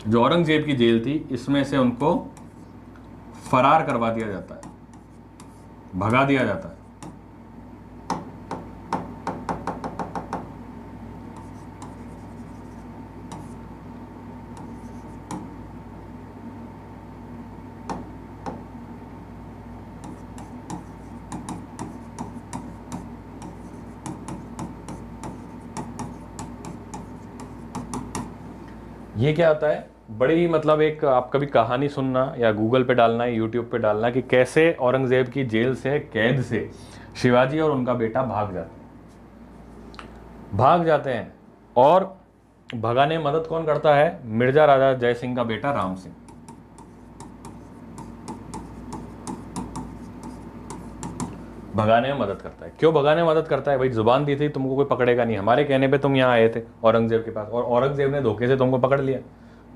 जो औरंगजेब की जेल थी, इसमें से उनको फरार करवा दिया जाता है, भगा दिया जाता है। ये क्या होता है, बड़ी ही मतलब एक आप कभी कहानी सुनना या गूगल पे डालना है, यूट्यूब पे डालना कि कैसे औरंगजेब की जेल से, कैद से शिवाजी और उनका बेटा भाग जाते हैं। और भगाने में मदद कौन करता है, मिर्जा राजा जय सिंह का बेटा राम सिंह। भगाने में मदद करता है। क्यों भगाने में मदद करता है, भाई जुबान दी थी तुमको कोई पकड़ेगा नहीं, हमारे कहने पे तुम यहाँ आए थे औरंगजेब के पास, और औरंगजेब ने धोखे से तुमको पकड़ लिया,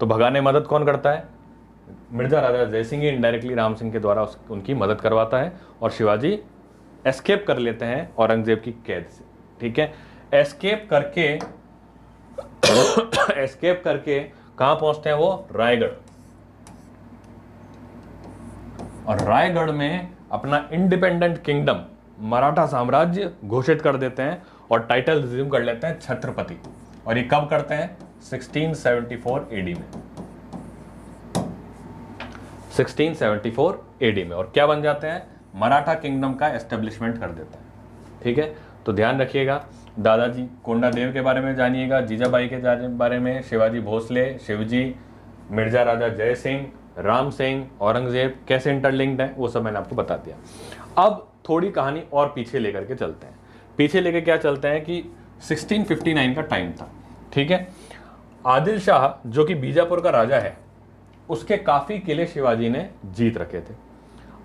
तो भगाने में मदद कौन करता है, मिर्जा राजा जय सिंह ही इनडायरेक्टली राम सिंह के द्वारा उनकी मदद करवाता है, और शिवाजी एस्केप कर लेते हैं औरंगजेब की कैद से। ठीक है, एस्केप करके कहां पहुंचते हैं वो, रायगढ़। और रायगढ़ में अपना इंडिपेंडेंट किंगडम मराठा साम्राज्य घोषित कर देते हैं और टाइटल रिज्यूम कर लेते हैं छत्रपति। और ये कब करते हैं, 1674 एडी में, 1674 एडी में। और क्या बन जाते हैं, मराठा किंगडम का एस्टेब्लिशमेंट कर देते हैं। ठीक है, तो ध्यान रखिएगा, दादाजी कोंडादेव के बारे में जानिएगा, जीजाबाई के बारे में, शिवाजी भोसले, शिवजी, मिर्जा राजा जय सिंह, राम सिंह, औरंगजेब कैसे इंटरलिंक्ड है, वो सब मैंने आपको बता दिया। अब थोड़ी कहानी और पीछे लेकर के चलते हैं। पीछे लेकर क्या चलते हैं कि 1659 का टाइम था। ठीक है, आदिल शाह जो कि बीजापुर का राजा है, उसके काफ़ी किले शिवाजी ने जीत रखे थे।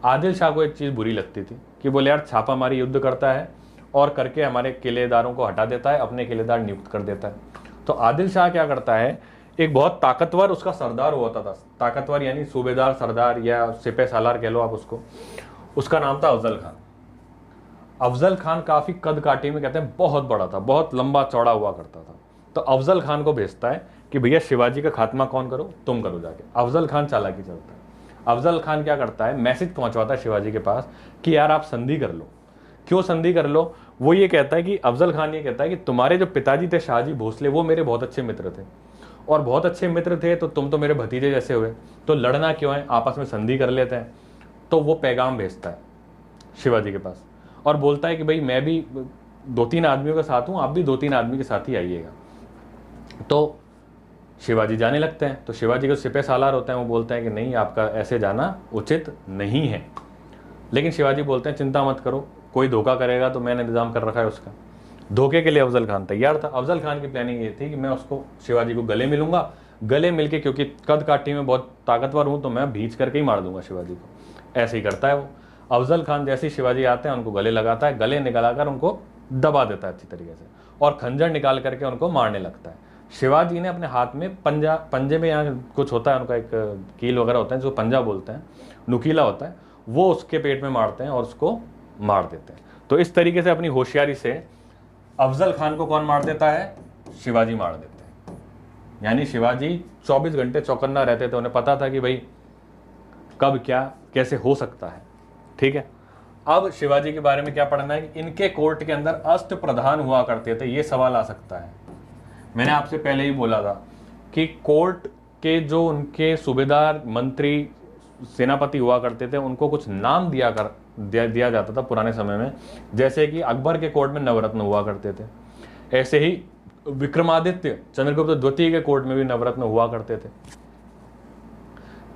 आदिल शाह को एक चीज़ बुरी लगती थी कि बोले यार छापामारी युद्ध करता है और करके हमारे किलेदारों को हटा देता है, अपने किलेदार नियुक्त कर देता है। तो आदिल शाह क्या करता है, एक बहुत ताकतवर उसका सरदार हुआ था, ताकतवर यानी सूबेदार सरदार या सिपह सालार कह लो आप उसको, उसका नाम था अफजल खान। अफजल खान काफ़ी कद काठी में, कहते हैं बहुत बड़ा था, बहुत लंबा चौड़ा हुआ करता था। तो अफजल खान को भेजता है कि भैया शिवाजी का खात्मा कौन करो, तुम करो जाके। अफजल खान चालाकी चलता है। अफजल खान क्या करता है, मैसेज पहुंचवाता है शिवाजी के पास कि यार आप संधि कर लो। क्यों संधि कर लो, वो ये कहता है कि अफजल खान ये कहता है कि तुम्हारे जो पिताजी थे शाहजी भोसले, वो मेरे बहुत अच्छे मित्र थे, और बहुत अच्छे मित्र थे तो तुम तो मेरे भतीजे जैसे हुए, तो लड़ना क्यों है, आपस में संधि कर लेते हैं। तो वो पैगाम भेजता है शिवाजी के पास और बोलता है कि भाई मैं भी 2-3 आदमियों के साथ हूँ, आप भी 2-3 आदमी के साथ ही आइएगा। तो शिवाजी जाने लगते हैं। तो शिवाजी के सिपह सालार होते हैं, वो बोलते हैं कि नहीं, आपका ऐसे जाना उचित नहीं है। लेकिन शिवाजी बोलते हैं चिंता मत करो, कोई धोखा करेगा तो मैंने इंतजाम कर रखा है उसका। धोखे के लिए अफजल खान तैयार था। अफजल खान की प्लानिंग ये थी कि मैं उसको शिवाजी को गले मिलूंगा, गले मिलके, क्योंकि कद काठी में बहुत ताकतवर हूं, तो मैं भींच करके ही मार दूंगा शिवाजी को। ऐसे ही करता है वो। अफजल खान जैसे ही शिवाजी आते हैं उनको गले लगाता है, गले निकालाकर उनको दबा देता है अच्छी तरीके से, और खंजर निकाल करके उनको मारने लगता है। शिवाजी ने अपने हाथ में पंजे में यहाँ कुछ होता है उनका, एक कील वगैरह होता है जो पंजा बोलते हैं, नुकीला होता है, वो उसके पेट में मारते हैं और उसको मार देते हैं। तो इस तरीके से अपनी होशियारी से अफजल खान को कौन मार देता है, शिवाजी मार देते हैं। यानी शिवाजी 24 घंटे चौकन्ना रहते थे, उन्हें पता था कि भाई कब क्या कैसे हो सकता है। ठीक है, अब शिवाजी के बारे में क्या पढ़ना है कि इनके कोर्ट के अंदर अष्ट प्रधान हुआ करते थे। ये सवाल आ सकता है, मैंने आपसे पहले ही बोला था कि कोर्ट के जो उनके सूबेदार, मंत्री, सेनापति हुआ करते थे, उनको कुछ नाम दिया जाता था पुराने समय में। जैसे कि अकबर के कोर्ट में नवरत्न हुआ करते थे, ऐसे ही विक्रमादित्य चंद्रगुप्त द्वितीय के कोर्ट में भी नवरत्न हुआ करते थे।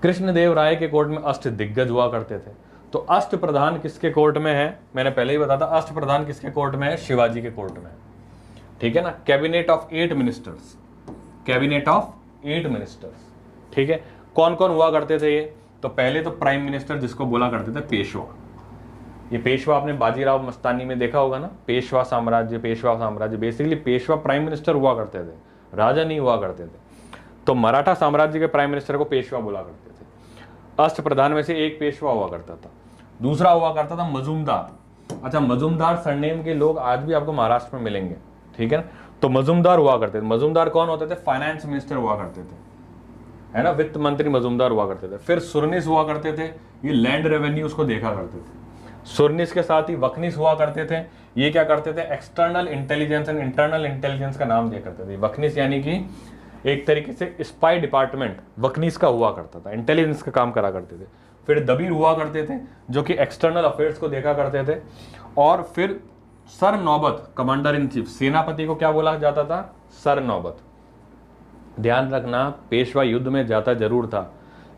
कृष्णदेव राय के कोर्ट में अष्ट दिग्गज हुआ करते थे। तो अष्ट प्रधान किसके कोर्ट में है, मैंने पहले ही बताया था, अष्ट प्रधान किसके कोर्ट में है, शिवाजी के कोर्ट में। ठीक है ना, cabinet of 8 ministers, cabinet of 8 ministers. ठीक है, कौन कौन हुआ करते थे ये, तो पहले तो प्राइम मिनिस्टर जिसको बोला करते थे पेशवा। ये पेशवा आपने बाजीराव मस्तानी में देखा होगा ना, पेशवा साम्राज्य, बेसिकली पेशवा प्राइम मिनिस्टर हुआ करते थे, राजा नहीं हुआ करते थे। तो मराठा साम्राज्य के प्राइम मिनिस्टर को पेशवा बोला करते थे। अष्ट प्रधान में से एक पेशवा हुआ करता था। दूसरा हुआ करता था मजूमदार। अच्छा, मजूमदार सरनेम के लोग आज भी आपको महाराष्ट्र में मिलेंगे। ठीक है ना, तो मजूमदार हुआ करते थे। मजूमदार कौन होते थे, फाइनेंस मिनिस्टर हुआ करते थे, है ना, वित्त मंत्री मजूमदार हुआ करते थे। फिर सुरनिस हुआ करते थे, ये लैंड रेवेन्यू उसको देखा करते थे। सुरनिस के साथ ही वकनिस हुआ करते थे, ये क्या करते थे, external intelligence and internal intelligence का नाम दिया करते थे। वकनिस यानी कि एक तरीके से स्पाई डिपार्टमेंट वकनिस का हुआ करता था, इंटेलिजेंस का काम करा करते थे। फिर दबीर हुआ करते थे जो कि एक्सटर्नल अफेयर्स को देखा करते थे। और फिर सर नौबत, कमांडर इन चीफ, सेनापति को क्या बोला जाता था, सर नौबत। ध्यान रखना, पेशवा युद्ध में जाता जरूर था,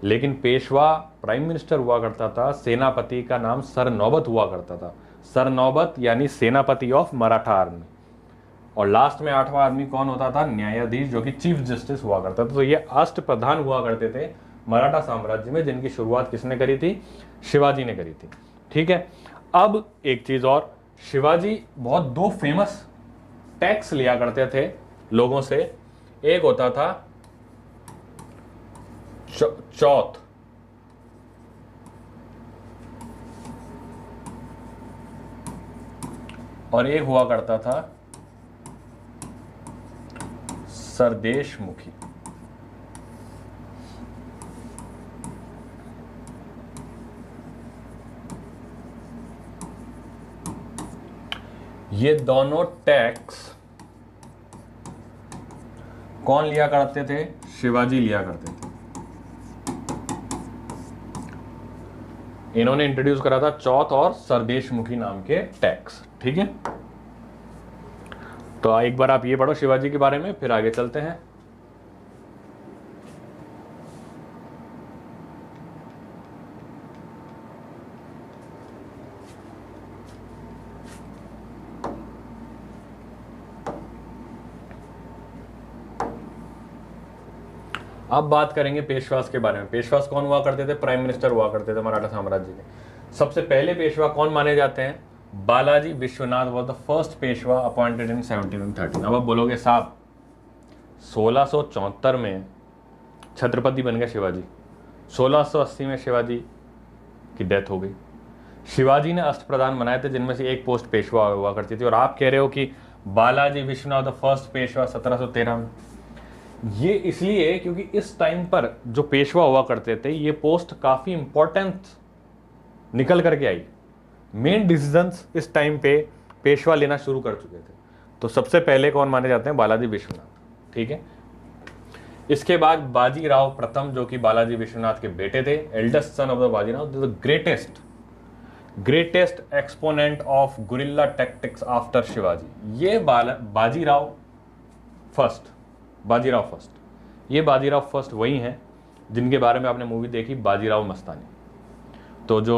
लेकिन पेशवा प्राइम मिनिस्टर हुआ करता था, सेनापति का नाम सरनौबत हुआ करता था। सरनौबत यानी सेनापति ऑफ मराठा आर्मी। और लास्ट में 8वां आदमी कौन होता था? न्यायाधीश, जो कि चीफ जस्टिस हुआ करता था। तो ये अष्ट प्रधान हुआ करते थे मराठा साम्राज्य में, जिनकी शुरुआत किसने करी थी? शिवाजी ने करी थी। ठीक है। अब एक चीज और, शिवाजी बहुत दो फेमस टैक्स लिया करते थे लोगों से। एक होता था चौथ, और एक हुआ करता था सरदेशमुखी। ये दोनों टैक्स कौन लिया करते थे? शिवाजी लिया करते थे। इन्होंने इंट्रोड्यूस करा था चौथ और सरदेशमुखी नाम के टैक्स। ठीक है। तो एक बार आप ये पढ़ो शिवाजी के बारे में, फिर आगे चलते हैं। अब बात करेंगे पेशवास के बारे में। पेशवास कौन हुआ करते थे? प्राइम मिनिस्टर हुआ करते थे मराठा साम्राज्य के। सबसे पहले पेशवा कौन माने जाते हैं? Balaji Vishwanath was the first Peshwa appointed in 1713। अब आप बोलोगे साहब 1674 में छत्रपति बन गए शिवाजी, 1680 में शिवाजी की डेथ हो गई। शिवाजी ने अष्टप्रधान बनाए थे, जिनमें से एक पोस्ट पेशवा हुआ करती थी, और आप कह रहे हो कि बालाजी विश्वनाथ द फर्स्ट पेशवा 1713 में। ये इसलिए क्योंकि इस टाइम पर जो पेशवा हुआ करते थे, ये पोस्ट काफी इंपॉर्टेंट निकल करके आई। मेन डिसीजंस इस टाइम पे पेशवा लेना शुरू कर चुके थे। तो सबसे पहले कौन माने जाते हैं? बालाजी विश्वनाथ। ठीक है। इसके बाद बाजीराव प्रथम, जो कि बालाजी विश्वनाथ के बेटे थे, eldest son of the Bajirao, the greatest exponent of guerrilla tactics after Shivaji. ये बाजीराव फर्स्ट ये बाजीराव फर्स्ट वही हैं जिनके बारे में आपने मूवी देखी बाजीराव मस्तानी। तो जो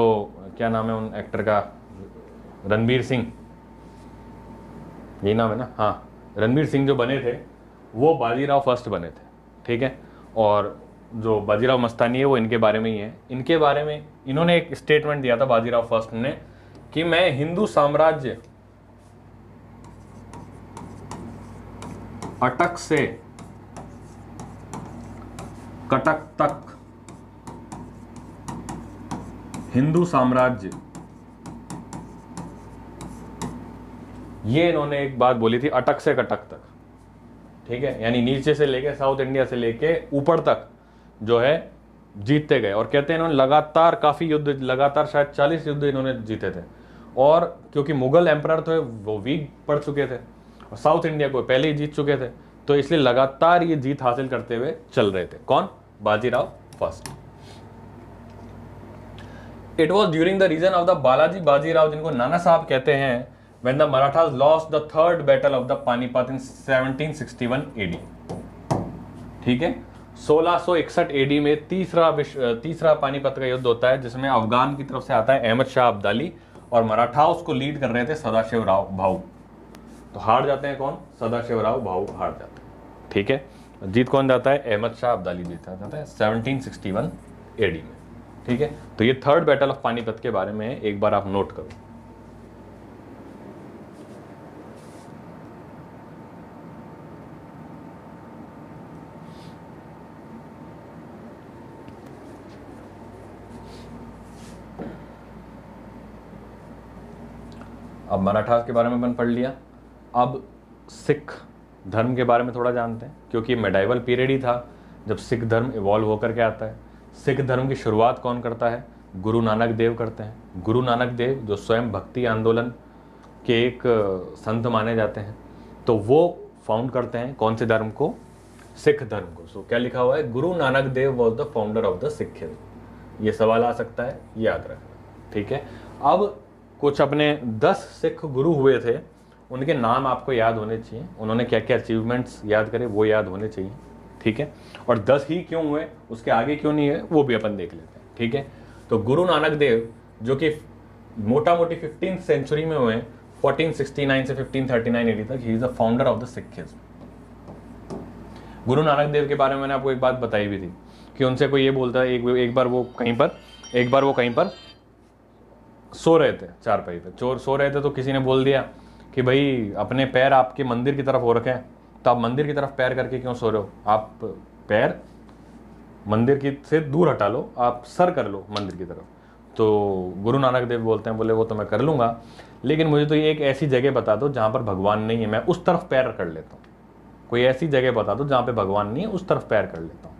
क्या नाम है उन एक्टर का? रणबीर सिंह, यही नाम है ना? हाँ, रणबीर सिंह जो बने थे वो बाजीराव फर्स्ट बने थे। ठीक है। और जो बाजीराव मस्तानी है वो इनके बारे में ही है। इनके बारे में इन्होंने एक स्टेटमेंट दिया था बाजीराव फर्स्ट ने कि मैं हिंदू साम्राज्य अटक से कटक तक, हिंदू साम्राज्य, ये इन्होंने एक बात बोली थी, अटक से कटक तक। ठीक है। यानी नीचे से लेके साउथ इंडिया से लेके ऊपर तक जो है जीतते गए। और कहते हैं इन्होंने लगातार काफी युद्ध, लगातार शायद 40 युद्ध इन्होंने जीते थे। और क्योंकि मुगल एम्परर थे वो वीक पड़ चुके थे और साउथ इंडिया को पहले ही जीत चुके थे, तो इसलिए लगातार ये जीत हासिल करते हुए चल रहे थे। कौन? Bajirao first. It was during the reign of the Balaji Bajirao, जिनको नाना साहब कहते हैं, when the Marathas lost the third battle of the Panipat in 1761 AD। ठीक है। 1661 AD में तीसरा पानीपत का युद्ध होता है, जिसमें अफगान की तरफ से आता है अहमद शाह अब्दाली, और मराठास को लीड कर रहे थे सदाशिव राव भाऊ। तो हार जाते हैं कौन? सदाशिव राव भाऊ हार जाते हैं। ठीक है। जीत कौन जाता है? अहमद शाह अब्दाली जीता जाता है 1761 AD में। ठीक है। तो ये थर्ड बैटल ऑफ पानीपत के बारे में एक बार आप नोट करो। अब मराठास के बारे में अपन पढ़ लिया। अब सिख धर्म के बारे में थोड़ा जानते हैं, क्योंकि मेडाइवल पीरियड ही था जब सिख धर्म इवॉल्व होकर के आता है। सिख धर्म की शुरुआत कौन करता है? गुरु नानक देव करते हैं। गुरु नानक देव जो स्वयं भक्ति आंदोलन के एक संत माने जाते हैं, तो वो फाउंड करते हैं कौन से धर्म को? सिख धर्म को। सो क्या लिखा हुआ है? Guru Nanak Dev was the founder of the Sikhism. ये सवाल आ सकता है, याद रखना। ठीक है। अब कुछ अपने 10 सिख गुरु हुए थे, उनके नाम आपको याद होने चाहिए। उन्होंने क्या क्या अचीवमेंट्स याद करे वो याद होने चाहिए। ठीक है। और 10 ही क्यों हुए, उसके आगे क्यों नहीं है, वो भी अपन देख लेते हैं, ठीक है। तो गुरु नानक देव जो कि मोटा मोटी 15th सेंचुरी में हुए, 1469 से 1539 AD तक, he is the founder of the Sikhism. गुरु नानक देव के बारे में मैंने आपको एक बात बताई भी थी कि उनसे कोई ये बोलता है, एक बार वो कहीं पर सो रहे थे, चारपाई पे चोर सो रहे थे, तो किसी ने बोल दिया कि भाई अपने पैर आपके मंदिर की तरफ हो रखे हैं, तो आप मंदिर की तरफ पैर करके क्यों सो रहे हो, आप पैर मंदिर की से दूर हटा लो, आप सर कर लो मंदिर की तरफ। तो गुरु नानक देव बोलते हैं, बोले वो तो मैं कर लूँगा, लेकिन मुझे तो ये एक ऐसी जगह बता दो जहाँ पर भगवान नहीं है, मैं उस तरफ पैर कर लेता हूँ। कोई ऐसी जगह बता दो जहाँ पे भगवान नहीं है, उस तरफ पैर कर लेता हूँ।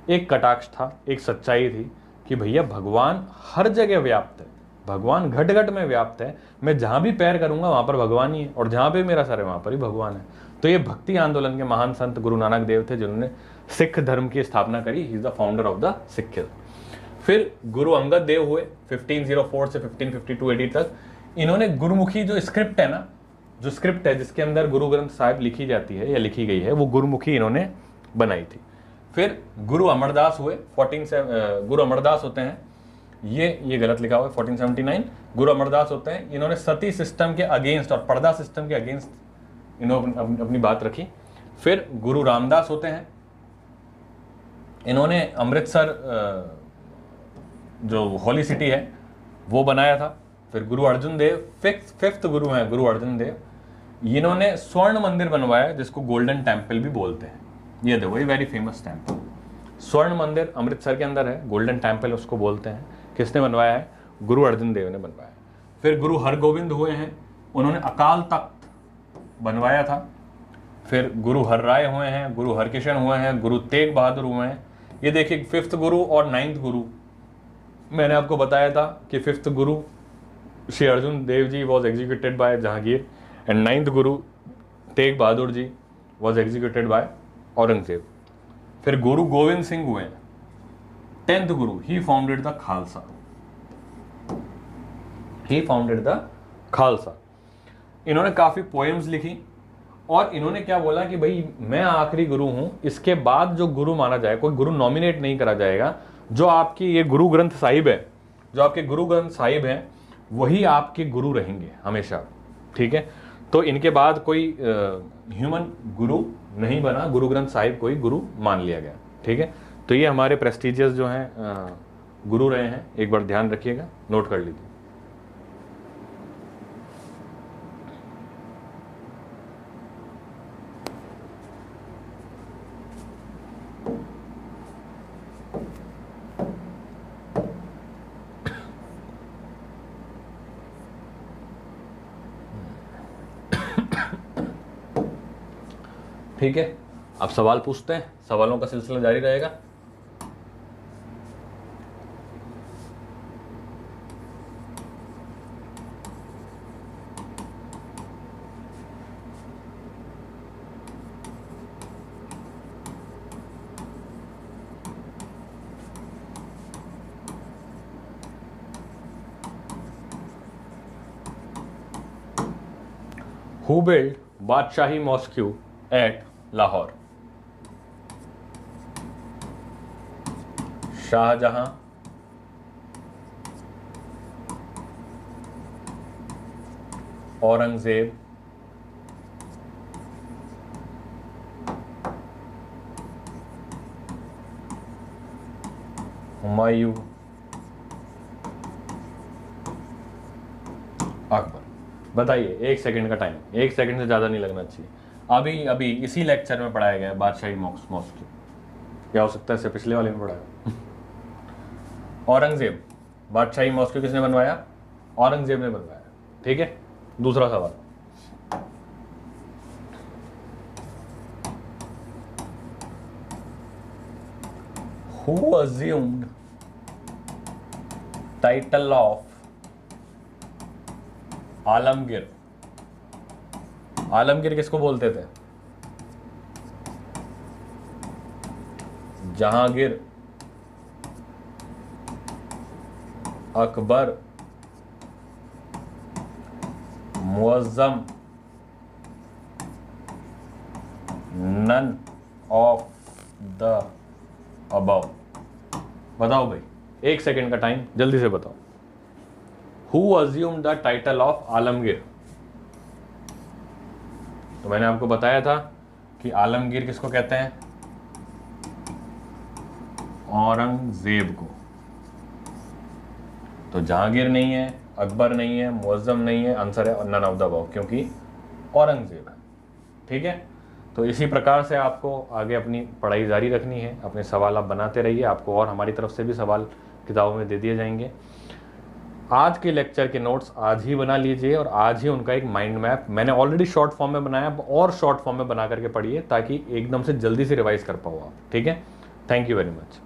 एक कटाक्ष था, एक सच्चाई थी कि भैया भगवान हर जगह व्याप्त है, भगवान घट घट में व्याप्त है, मैं जहाँ भी पैर करूँगा वहाँ पर भगवान ही है, और जहाँ पे मेरा सर है वहाँ पर ही भगवान है। तो ये भक्ति आंदोलन के महान संत गुरु नानक देव थे, जिन्होंने सिख धर्म की स्थापना करी। He is the founder of the Sikhism. फिर गुरु अंगद देव हुए 1504 से 1552 AD तक। इन्होंने गुरुमुखी जो स्क्रिप्ट है ना, जो स्क्रिप्ट है जिसके अंदर गुरु ग्रंथ साहिब लिखी जाती है या लिखी गई है, वो गुरुमुखी इन्होंने बनाई थी। फिर गुरु अमरदास हुए, गुरु अमरदास होते हैं, ये गलत लिखा हुआ है, 1479 गुरु अमरदास होते हैं। इन्होंने सती सिस्टम के अगेंस्ट और पर्दा सिस्टम के अगेंस्ट इन्होंने अपनी बात रखी। फिर गुरु रामदास होते हैं, इन्होंने अमृतसर जो हॉली सिटी है वो बनाया था। फिर गुरु अर्जुन देव फिफ्थ गुरु हैं, गुरु अर्जुन देव, इन्होंने स्वर्ण मंदिर बनवाया जिसको गोल्डन टेम्पल भी बोलते हैं। ये देखो, ये वेरी फेमस टेम्पल, स्वर्ण मंदिर अमृतसर के अंदर है, गोल्डन टेम्पल उसको बोलते हैं। किसने बनवाया है? गुरु अर्जुन देव ने बनवाया। फिर गुरु हरगोविंद हुए हैं, उन्होंने अकाल तख्त बनवाया था। फिर गुरु हरराय हुए हैं, गुरु हरकिशन हुए हैं, गुरु तेग बहादुर हुए हैं। ये देखिए, 5th गुरु और 9th गुरु, मैंने आपको बताया था कि 5th Guru Shri Arjun Dev ji was executed by Jahangir, and 9th Guru Tegh Bahadur ji was executed by Aurangzeb. फिर गुरु गोविंद सिंह हुए, 10th Guru, he founded the Khalsa, इन्होंने काफी पोएम्स लिखी, और इन्होंने क्या बोला कि भाई मैं आखिरी गुरु हूं, इसके बाद जो गुरु माना जाए, कोई गुरु नॉमिनेट नहीं करा जाएगा, जो आपकी ये गुरु ग्रंथ साहिब है, जो आपके गुरु ग्रंथ साहिब हैं, वही आपके गुरु रहेंगे हमेशा, ठीक है। तो इनके बाद कोई ह्यूमन गुरु नहीं बना, गुरु ग्रंथ साहिब को ही गुरु मान लिया गया, ठीक है। तो ये हमारे प्रेस्टिजियस जो हैं गुरु रहे हैं, एक बार ध्यान रखिएगा, नोट कर लीजिए। ठीक है, अब सवाल पूछते हैं, सवालों का सिलसिला जारी रहेगा। Who built Badshahi mosque at Lahore? Shahjahan, Aurangzeb, Humayun, Akbar. बताइए, 1 सेकंड का टाइम, 1 सेकंड से ज्यादा नहीं लगना चाहिए। अभी इसी लेक्चर में पढ़ाया गया बादशाही मॉस्क्यू, क्या हो सकता है इससे पिछले वाले में पढ़ाया। औरंगजेब, बादशाही मॉस्क्यू किसने बनवाया? औरंगजेब ने बनवाया, ठीक है। दूसरा सवाल, who assumed title of Alamgir? Alamgir किसको बोलते थे? Jahangir, Akbar, Muazzam, none of the above. बताओ भाई, 1 सेकेंड का टाइम, जल्दी से बताओ। Who assume the title of Alamgir? तो मैंने आपको बताया था कि आलमगीर किसको कहते हैं? औरंगजेब को। तो जहांगीर नहीं है, अकबर नहीं है, मुअज्जम नहीं है, आंसर है नन ऑफ द अबव, क्योंकि औरंगजेब है। ठीक है, तो इसी प्रकार से आपको आगे अपनी पढ़ाई जारी रखनी है, अपने सवाल आप बनाते रहिए, आपको और हमारी तरफ से भी सवाल किताबों में दे दिए जाएंगे। आज के लेक्चर के नोट्स आज ही बना लीजिए और आज ही उनका एक माइंड मैप मैंने ऑलरेडी शॉर्ट फॉर्म में बनाया, और शॉर्ट फॉर्म में बना करके पढ़िए ताकि एकदम से जल्दी से रिवाइज कर पाओ आप। ठीक है, थैंक यू वेरी मच।